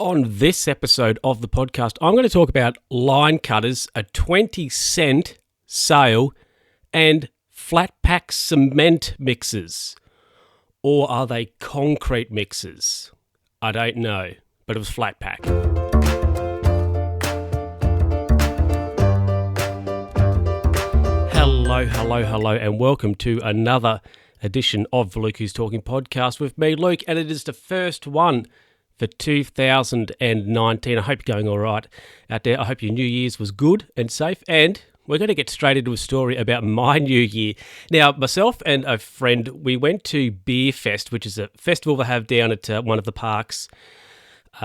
On this episode of the podcast, I'm going to talk about line cutters, a 20-cent sale, and flat pack cement mixers. Or are they concrete mixers? I don't know, but it was flat pack. Hello, and welcome to another edition of Luke's Talking Podcast with me, Luke, and it is the first one for 2019. I hope you're going all right out there. I hope your New Year's was good and safe, and we're going to get straight into a story about my New Year. Now, myself and a friend, we went to Beer Fest, which is a festival they have down at one of the parks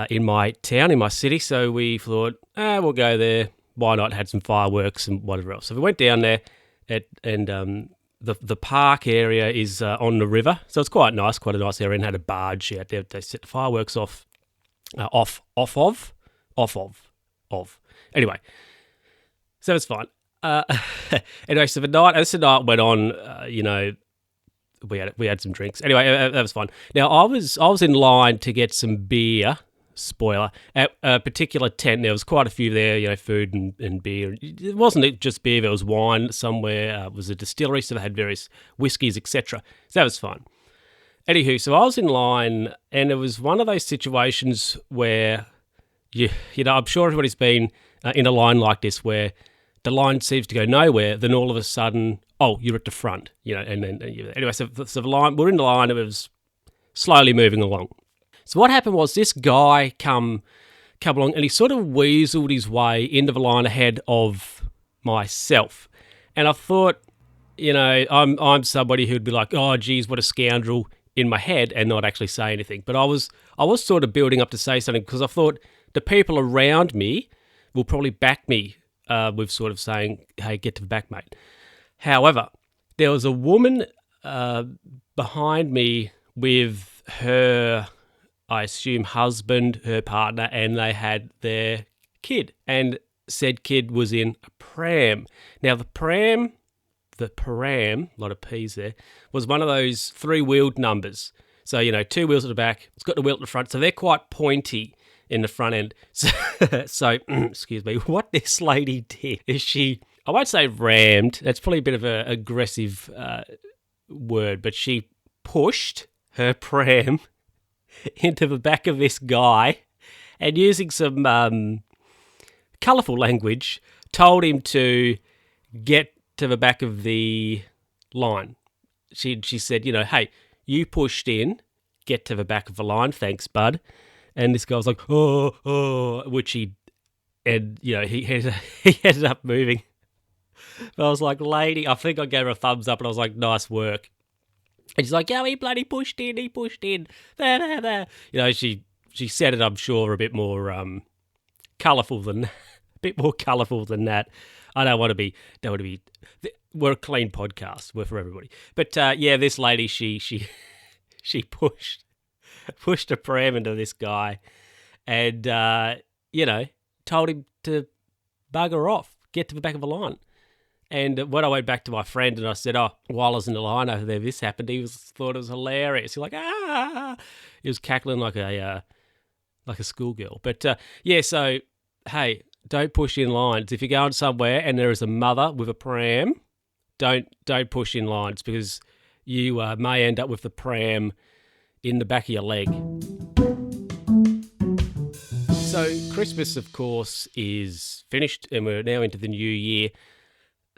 in my town, in my city, so we thought, we'll go there. Why not? Had some fireworks and whatever else. So we went down there, and the park area is on the river, so it's quite nice, quite a nice area, and had a barge out there. They set the fireworks off. Anyway, so it's fine. Anyway, so the night went on. We had some drinks. Anyway, that was fun. Now I was in line to get some beer. Spoiler, at a particular tent. There was quite a few there, food and beer. It wasn't just beer, there was wine somewhere. It was a distillery, so they had various whiskies, etc. So that was fun. Anywho, so I was in line, and it was one of those situations where, I'm sure everybody's been in a line like this, where the line seems to go nowhere, then all of a sudden, you're at the front, anyway, so the line, we're in the line, and it was slowly moving along. So what happened was this guy come along, and he sort of weaseled his way into the line ahead of myself. And I thought, I'm somebody who'd be like, oh, geez, what a scoundrel, in my head, and not actually say anything. But I was sort of building up to say something, because I thought the people around me will probably back me with sort of saying, hey, get to the back, mate. However, there was a woman behind me with her, I assume, husband, her partner, and they had their kid. And said kid was in a pram. Now, the pram, a lot of P's there, was one of those three-wheeled numbers. So, two wheels at the back, it's got the wheel at the front, so they're quite pointy in the front end. So excuse me, what this lady did is she, I won't say rammed, that's probably a bit of an aggressive word, but she pushed her pram into the back of this guy, and using some colourful language, told him to get to the back of the line. She said, hey, you pushed in, get to the back of the line, thanks, bud. And this guy was like, which he ended up moving. But I was like, lady, I think I gave her a thumbs up, and I was like, nice work. And she's like, he bloody pushed in. There. She said it, I'm sure, a bit more colourful than that. I don't want to be. We're a clean podcast. We're for everybody. But this lady, she pushed a pram into this guy, and told him to bugger off, get to the back of the line. And when I went back to my friend and I said, while I was in the line over there, this happened, thought it was hilarious. He's like, he was cackling like a schoolgirl. But so, hey, don't push in lines. If you're going somewhere and there is a mother with a pram, don't push in lines, because you may end up with the pram in the back of your leg. So Christmas, of course, is finished, and we're now into the new year.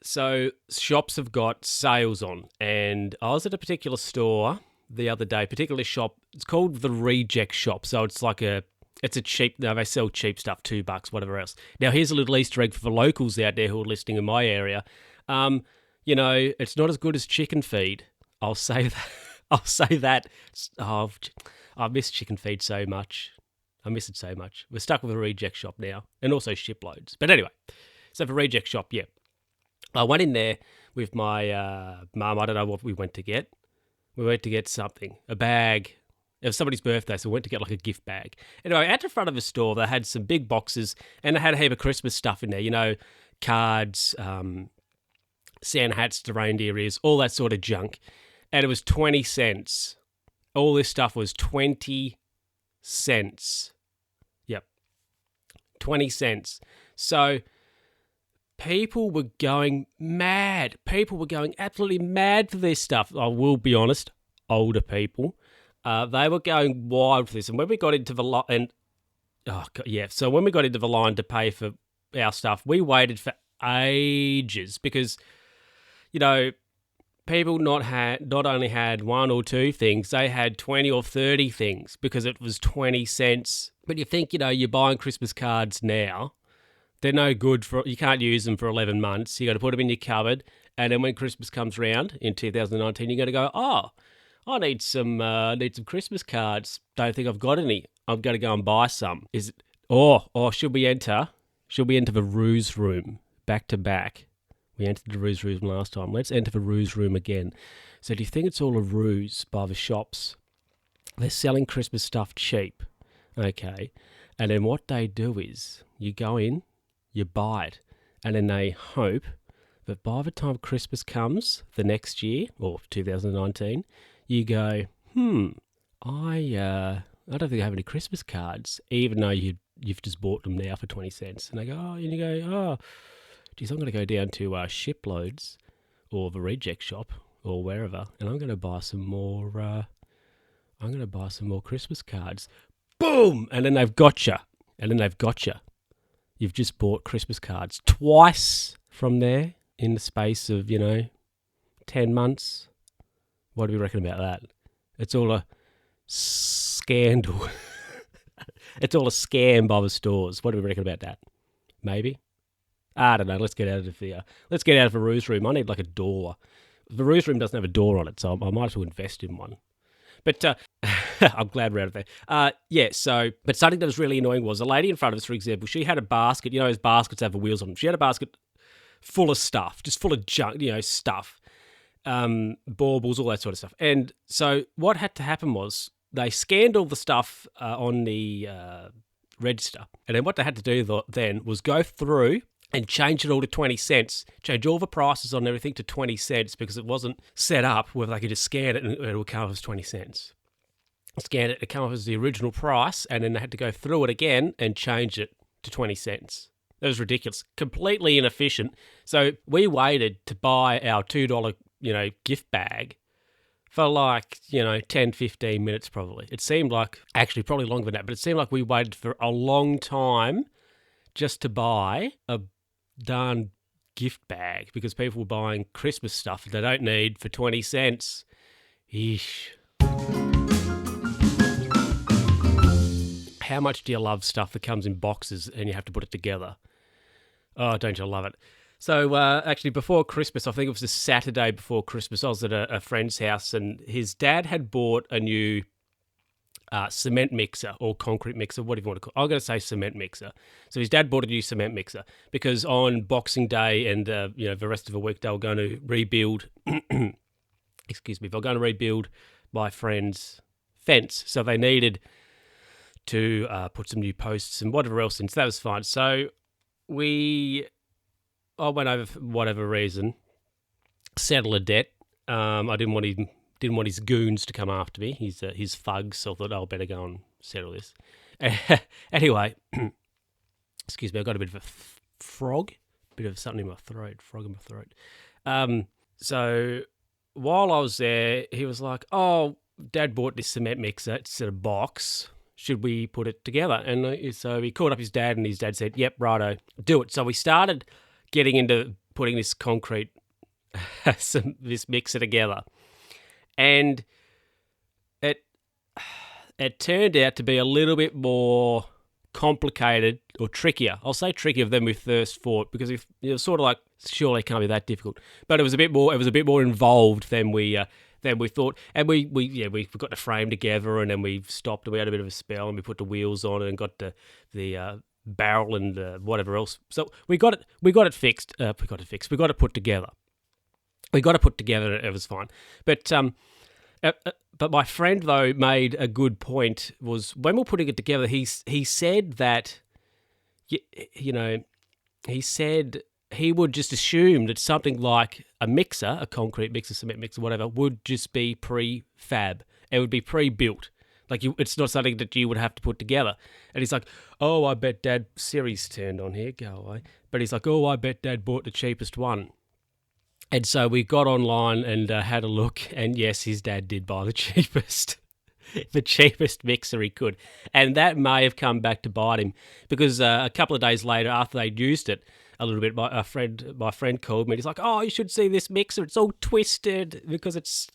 So shops have got sales on, and I was at a particular store the other day, particular shop. It's called the Reject Shop. So it's like it's a cheap, they sell cheap stuff, $2, whatever else. Now here's a little Easter egg for the locals out there who are listening in my area. It's not as good as chicken feed. I'll say that. I miss chicken feed so much. I miss it so much. We're stuck with a Reject Shop now, and also shiploads. But anyway, so for Reject Shop, yeah. I went in there with my mum. I don't know what we went to get. We went to get something, a bag. It was somebody's birthday, so we went to get like a gift bag. Anyway, at the front of the store, they had some big boxes, and they had a heap of Christmas stuff in there, cards, Santa hats, the reindeer ears, all that sort of junk. And it was 20 cents. All this stuff was 20 cents. Yep. 20 cents. So people were going mad. People were going absolutely mad for this stuff. I will be honest, older people. They were going wild for this. And when we got into the line, so when we got into the line to pay for our stuff, we waited for ages because, people not only had one or two things, they had 20 or 30 things because it was 20 cents. But you think, you're buying Christmas cards now, they're no good you can't use them for 11 months. You got to put them in your cupboard. And then when Christmas comes around in 2019, you're going to go, I need some Christmas cards. Don't think I've got any. I'm going to go and buy some. Should we enter the ruse room back to back? We entered the ruse room last time. Let's enter the ruse room again. So do you think it's all a ruse by the shops? They're selling Christmas stuff cheap. Okay. And then what they do is you go in, you buy it, and then they hope that by the time Christmas comes the next year, or 2019, you go, I don't think I have any Christmas cards, even though you've just bought them now for 20 cents. And they go, and you go, geez, I'm going to go down to Shiploads or the Reject Shop or wherever, and I'm going to buy some more. Christmas cards. Boom! And then they've got you. You've just bought Christmas cards twice from there in the space of 10 months. What do we reckon about that? It's all a scandal. It's all a scam by the stores. What do we reckon about that? Maybe. I don't know. Let's get out of the ruse room. I need like a door. The ruse room doesn't have a door on it, so I might as well invest in one. But I'm glad we're out of there. But something that was really annoying was a lady in front of us, for example, she had a basket. Those baskets have the wheels on them. She had a basket full of stuff, just full of junk, stuff, baubles, all that sort of stuff. And so what had to happen was they scanned all the stuff on the register. And then what they had to do then was go through and change it all to 20 cents, change all the prices on everything to 20 cents because it wasn't set up where they could just scan it and it would come up as 20 cents. Scan it, it come up as the original price, and then they had to go through it again and change it to 20 cents. That was ridiculous, completely inefficient. So we waited to buy our $2, gift bag for 10, 15 minutes probably. It seemed like, actually probably longer than that, but it seemed like we waited for a long time just to buy a darn gift bag because people were buying Christmas stuff they don't need for 20 cents. Eesh. How much do you love stuff that comes in boxes and you have to put it together? Oh, don't you love it? So actually before Christmas, I think it was the Saturday before Christmas, I was at a friend's house and his dad had bought a new cement mixer or concrete mixer, whatever you want to call it. I'm going to say cement mixer. So his dad bought a new cement mixer because on Boxing Day and the rest of the week they were going to rebuild. Excuse me, they were going to rebuild my friend's fence, so they needed to put some new posts and whatever else in. So that was fine. So I went over for whatever reason, settle a debt. I didn't want his goons to come after me, his thugs, so I thought, I better go and settle this. Anyway, excuse me, I got a bit of a frog, bit of something in my throat, frog in my throat. So while I was there, he was like, Dad bought this cement mixer, it's in a box, should we put it together? And so he called up his dad and his dad said, yep, righto, do it. So we started getting into putting this concrete, this mixer together. And it turned out to be a little bit more complicated or trickier. I'll say trickier than we first thought because it was sort of like, surely it can't be that difficult. But it was a bit more involved than we thought. And we got the frame together and then we stopped and we had a bit of a spell and we put the wheels on and got the barrel and whatever else. So we got it fixed. We got it put together. It was fine. But my friend, though, made a good point, was when we were putting it together, he said that, he said he would just assume that something like a mixer, a concrete mixer, cement mixer, whatever, would just be prefab. It would be pre-built. Like, it's not something that you would have to put together. And he's like, oh, I bet Dad, Siri's turned on here, go away. But he's like, oh, I bet Dad bought the cheapest one. And so we got online and had a look, and yes, his dad did buy the cheapest. The cheapest mixer he could. And that may have come back to bite him, because a couple of days later, after they'd used it a little bit, my friend called me and he's like, oh, you should see this mixer. It's all twisted because it's,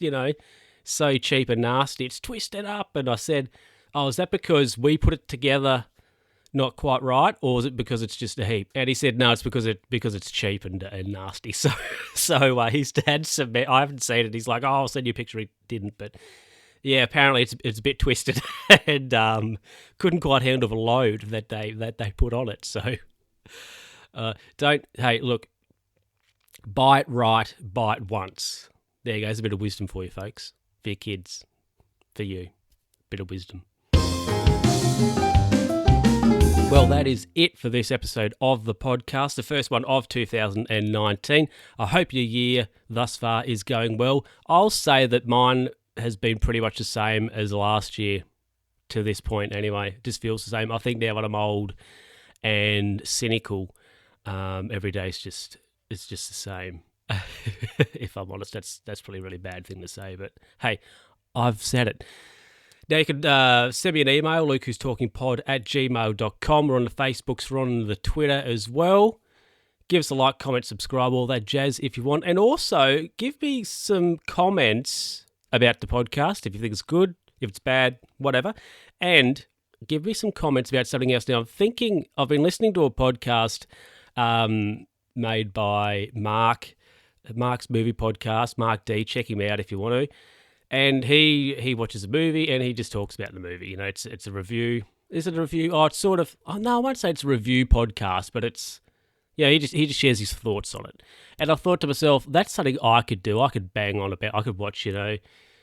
so cheap and nasty. It's twisted up. And I said, oh, is that because we put it together not quite right, or is it because it's just a heap? And he said, no, it's because it's cheap and nasty. So his dad submit. I haven't seen it. He's like, oh, I'll send you a picture. He didn't, but yeah, apparently it's a bit twisted and couldn't quite handle the load that they put on it. So hey, look, buy it right, buy it once. There you go. There's a bit of wisdom for you, folks, for your kids, for you, bit of wisdom. Well, that is it for this episode of the podcast, the first one of 2019. I hope your year thus far is going well. I'll say that mine has been pretty much the same as last year to this point anyway. It just feels the same. I think now that I'm old and cynical, every day is just the same. If I'm honest, that's probably a really bad thing to say, but hey, I've said it. Now, you can send me an email, lucewhostalkingpod@gmail.com. We're on the Facebooks, we're on the Twitter as well. Give us a like, comment, subscribe, all that jazz if you want. And also, give me some comments about the podcast, if you think it's good, if it's bad, whatever. And give me some comments about something else. Now, I've been listening to a podcast made by Mark's movie podcast, Mark D. Check him out if you want to. And he watches a movie and he just talks about the movie. It's a review. Is it a review? Oh, it's sort of. Oh no, I won't say it's a review podcast, but it's. Yeah, he just shares his thoughts on it. And I thought to myself, that's something I could do. I could bang on about. I could watch,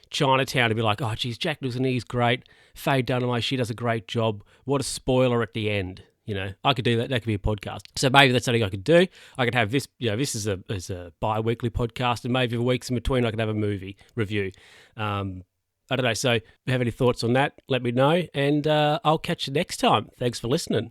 Chinatown and be like, oh, geez, Jack Nicholson, he's great. Faye Dunaway, she does a great job. What a spoiler at the end. I could do that. That could be a podcast. So maybe that's something I could do. I could have this, this is a bi-weekly podcast, and maybe the weeks in between I could have a movie review. I don't know. So if you have any thoughts on that, let me know, and I'll catch you next time. Thanks for listening.